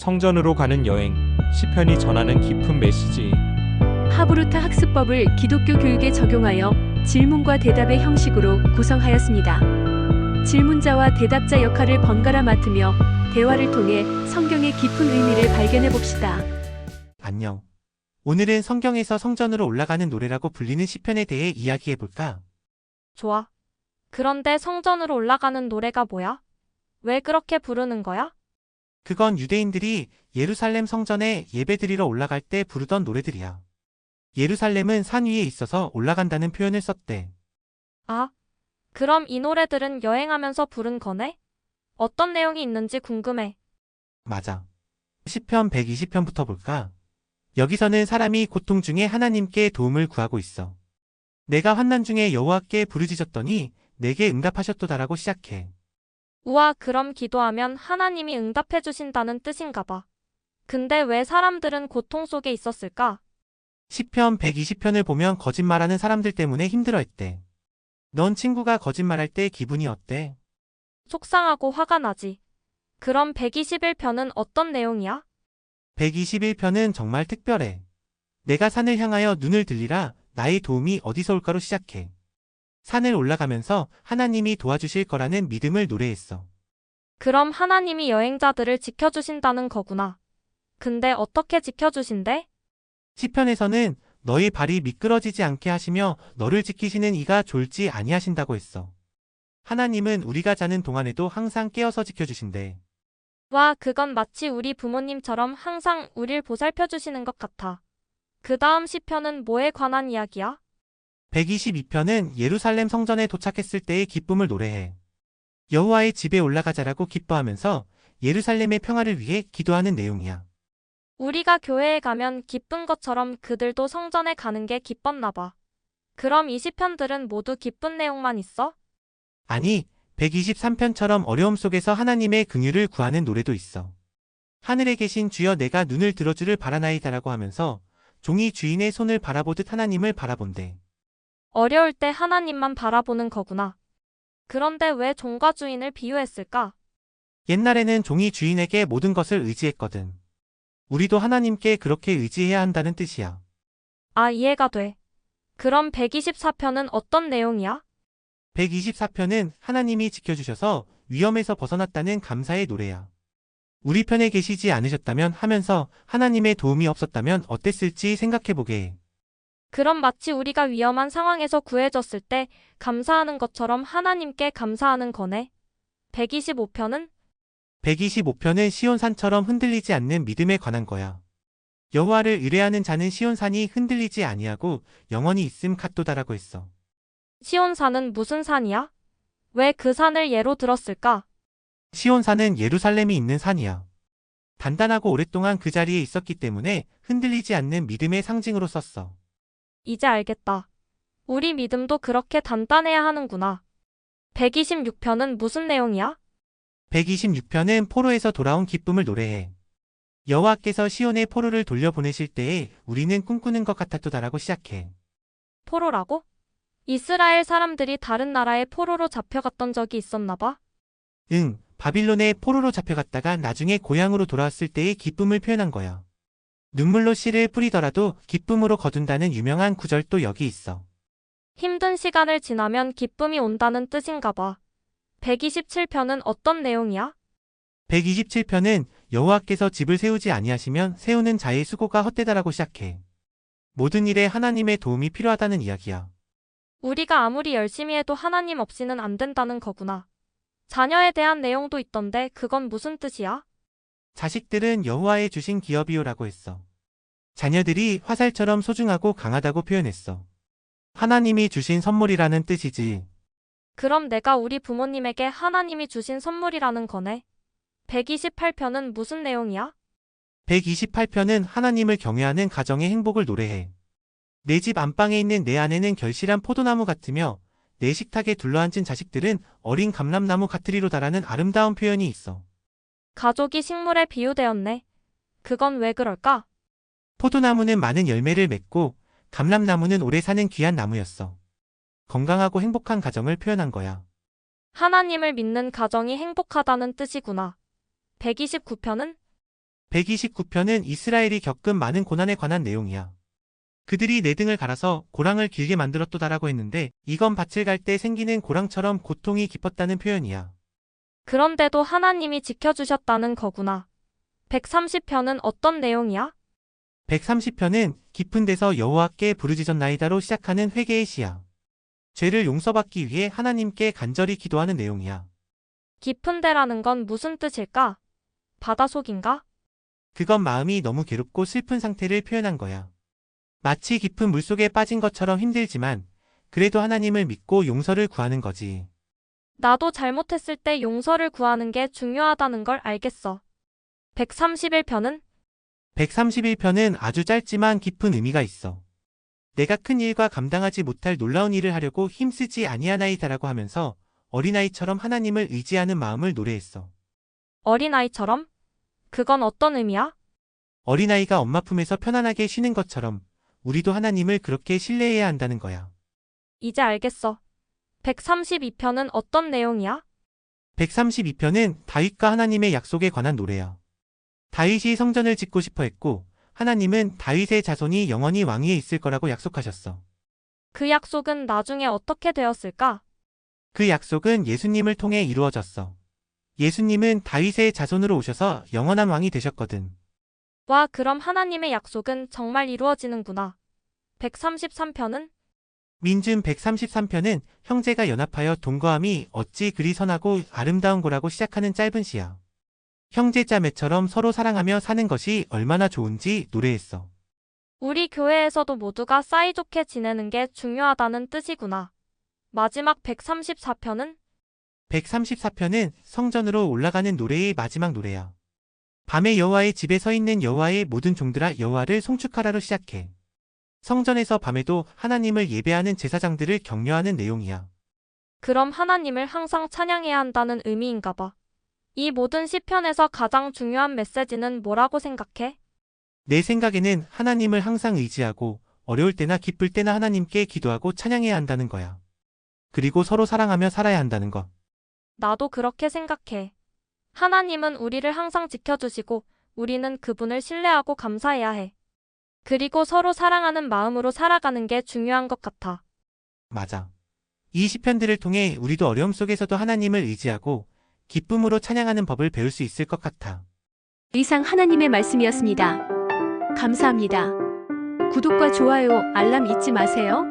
성전으로 가는 여행, 시편이 전하는 깊은 메시지. 하브루타 학습법을 기독교 교육에 적용하여 질문과 대답의 형식으로 구성하였습니다. 질문자와 대답자 역할을 번갈아 맡으며 대화를 통해 성경의 깊은 의미를 발견해 봅시다. 안녕. 오늘은 성경에서 성전으로 올라가는 노래라고 불리는 시편에 대해 이야기해볼까? 좋아. 그런데 성전으로 올라가는 노래가 뭐야? 왜 그렇게 부르는 거야? 그건 유대인들이 예루살렘 성전에 예배드리러 올라갈 때 부르던 노래들이야. 예루살렘은 산 위에 있어서 올라간다는 표현을 썼대. 아, 그럼 이 노래들은 여행하면서 부른 거네? 어떤 내용이 있는지 궁금해. 맞아. 시편 120편부터 볼까? 여기서는 사람이 고통 중에 하나님께 도움을 구하고 있어. 내가 환난 중에 여호와께 부르짖었더니 내게 응답하셨도다라고 시작해. 우와, 그럼 기도하면 하나님이 응답해 주신다는 뜻인가 봐. 근데 왜 사람들은 고통 속에 있었을까? 시편 120편을 보면 거짓말하는 사람들 때문에 힘들어했대. 넌 친구가 거짓말할 때 기분이 어때? 속상하고 화가 나지. 그럼 121편은 어떤 내용이야? 121편은 정말 특별해. 내가 산을 향하여 눈을 들리라 나의 도움이 어디서 올까로 시작해. 산을 올라가면서 하나님이 도와주실 거라는 믿음을 노래했어. 그럼 하나님이 여행자들을 지켜주신다는 거구나. 근데 어떻게 지켜주신대? 시편에서는 너의 발이 미끄러지지 않게 하시며 너를 지키시는 이가 졸지 아니하신다고 했어. 하나님은 우리가 자는 동안에도 항상 깨어서 지켜주신대. 와, 그건 마치 우리 부모님처럼 항상 우릴 보살펴 주시는 것 같아. 그 다음 시편은 뭐에 관한 이야기야? 122편은 예루살렘 성전에 도착했을 때의 기쁨을 노래해. 여호와의 집에 올라가자라고 기뻐하면서 예루살렘의 평화를 위해 기도하는 내용이야. 우리가 교회에 가면 기쁜 것처럼 그들도 성전에 가는 게 기뻤나 봐. 그럼 이 시편들은 모두 기쁜 내용만 있어? 아니, 123편처럼 어려움 속에서 하나님의 긍휼을 구하는 노래도 있어. 하늘에 계신 주여 내가 눈을 들어주를 바라나이다라고 하면서 종이 주인의 손을 바라보듯 하나님을 바라본대. 어려울 때 하나님만 바라보는 거구나. 그런데 왜 종과 주인을 비유했을까? 옛날에는 종이 주인에게 모든 것을 의지했거든. 우리도 하나님께 그렇게 의지해야 한다는 뜻이야. 아, 이해가 돼. 그럼 124편은 어떤 내용이야? 124편은 하나님이 지켜주셔서 위험에서 벗어났다는 감사의 노래야. 우리 편에 계시지 않으셨다면 하면서 하나님의 도움이 없었다면 어땠을지 생각해보게 해. 그럼 마치 우리가 위험한 상황에서 구해졌을 때 감사하는 것처럼 하나님께 감사하는 거네. 125편은? 125편은 시온산처럼 흔들리지 않는 믿음에 관한 거야. 여호와를 의뢰하는 자는 시온산이 흔들리지 아니하고 영원히 있음 같도다라고 했어. 시온산은 무슨 산이야? 왜 그 산을 예로 들었을까? 시온산은 예루살렘이 있는 산이야. 단단하고 오랫동안 그 자리에 있었기 때문에 흔들리지 않는 믿음의 상징으로 썼어. 이제 알겠다. 우리 믿음도 그렇게 단단해야 하는구나. 126편은 무슨 내용이야? 126편은 포로에서 돌아온 기쁨을 노래해. 여호와께서 시온의 포로를 돌려보내실 때에 우리는 꿈꾸는 것 같았도다라고 시작해. 포로라고? 이스라엘 사람들이 다른 나라의 포로로 잡혀갔던 적이 있었나 봐? 응, 바빌론에 포로로 잡혀갔다가 나중에 고향으로 돌아왔을 때의 기쁨을 표현한 거야. 눈물로 씨를 뿌리더라도 기쁨으로 거둔다는 유명한 구절도 여기 있어. 힘든 시간을 지나면 기쁨이 온다는 뜻인가 봐. 127편은 어떤 내용이야? 127편은 여호와께서 집을 세우지 아니하시면 세우는 자의 수고가 헛되다라고 시작해. 모든 일에 하나님의 도움이 필요하다는 이야기야. 우리가 아무리 열심히 해도 하나님 없이는 안 된다는 거구나. 자녀에 대한 내용도 있던데 그건 무슨 뜻이야? 자식들은 여호와의 주신 기업이요라고 했어. 자녀들이 화살처럼 소중하고 강하다고 표현했어. 하나님이 주신 선물이라는 뜻이지. 그럼 내가 우리 부모님에게 하나님이 주신 선물이라는 거네. 128편은 무슨 내용이야? 128편은 하나님을 경외하는 가정의 행복을 노래해. 내 집 안방에 있는 내 아내는 결실한 포도나무 같으며 내 식탁에 둘러앉은 자식들은 어린 감람나무 같으리로다라는 아름다운 표현이 있어. 가족이 식물에 비유되었네. 그건 왜 그럴까? 포도나무는 많은 열매를 맺고 감람나무는 오래 사는 귀한 나무였어. 건강하고 행복한 가정을 표현한 거야. 하나님을 믿는 가정이 행복하다는 뜻이구나. 129편은? 129편은 이스라엘이 겪은 많은 고난에 관한 내용이야. 그들이 내 등을 갈아서 고랑을 길게 만들었도다라고 했는데 이건 밭을 갈 때 생기는 고랑처럼 고통이 깊었다는 표현이야. 그런데도 하나님이 지켜주셨다는 거구나. 130편은 어떤 내용이야? 130편은 깊은 데서 여호와께 부르짖었나이다로 시작하는 회개의 시야. 죄를 용서받기 위해 하나님께 간절히 기도하는 내용이야. 깊은 데라는 건 무슨 뜻일까? 바다속인가? 그건 마음이 너무 괴롭고 슬픈 상태를 표현한 거야. 마치 깊은 물속에 빠진 것처럼 힘들지만 그래도 하나님을 믿고 용서를 구하는 거지. 나도 잘못했을 때 용서를 구하는 게 중요하다는 걸 알겠어. 131편은 131편은 아주 짧지만 깊은 의미가 있어. 내가 큰 일과 감당하지 못할 놀라운 일을 하려고 힘쓰지 아니하나이다라고 하면서 어린아이처럼 하나님을 의지하는 마음을 노래했어. 어린아이처럼? 그건 어떤 의미야? 어린아이가 엄마 품에서 편안하게 쉬는 것처럼 우리도 하나님을 그렇게 신뢰해야 한다는 거야. 이제 알겠어. 132편은 어떤 내용이야? 132편은 다윗과 하나님의 약속에 관한 노래야. 다윗이 성전을 짓고 싶어 했고 하나님은 다윗의 자손이 영원히 왕위에 있을 거라고 약속하셨어. 그 약속은 나중에 어떻게 되었을까? 그 약속은 예수님을 통해 이루어졌어. 예수님은 다윗의 자손으로 오셔서 영원한 왕이 되셨거든. 와, 그럼 하나님의 약속은 정말 이루어지는구나. 133편은 민중 133편은 형제가 연합하여 동거함이 어찌 그리 선하고 아름다운 거라고 시작하는 짧은 시야. 형제자매처럼 서로 사랑하며 사는 것이 얼마나 좋은지 노래했어. 우리 교회에서도 모두가 사이좋게 지내는 게 중요하다는 뜻이구나. 마지막 134편은 134편은 성전으로 올라가는 노래의 마지막 노래야. 밤에 여호와의 집에 서 있는 여호와의 모든 종들아 여호와를 송축하라로 시작해. 성전에서 밤에도 하나님을 예배하는 제사장들을 격려하는 내용이야. 그럼 하나님을 항상 찬양해야 한다는 의미인가 봐. 이 모든 시편에서 가장 중요한 메시지는 뭐라고 생각해? 내 생각에는 하나님을 항상 의지하고 어려울 때나 기쁠 때나 하나님께 기도하고 찬양해야 한다는 거야. 그리고 서로 사랑하며 살아야 한다는 것. 나도 그렇게 생각해. 하나님은 우리를 항상 지켜주시고 우리는 그분을 신뢰하고 감사해야 해. 그리고 서로 사랑하는 마음으로 살아가는 게 중요한 것 같아. 맞아. 이 시편들을 통해 우리도 어려움 속에서도 하나님을 의지하고 기쁨으로 찬양하는 법을 배울 수 있을 것 같아. 이상 하나님의 말씀이었습니다. 감사합니다. 구독과 좋아요, 알람 잊지 마세요.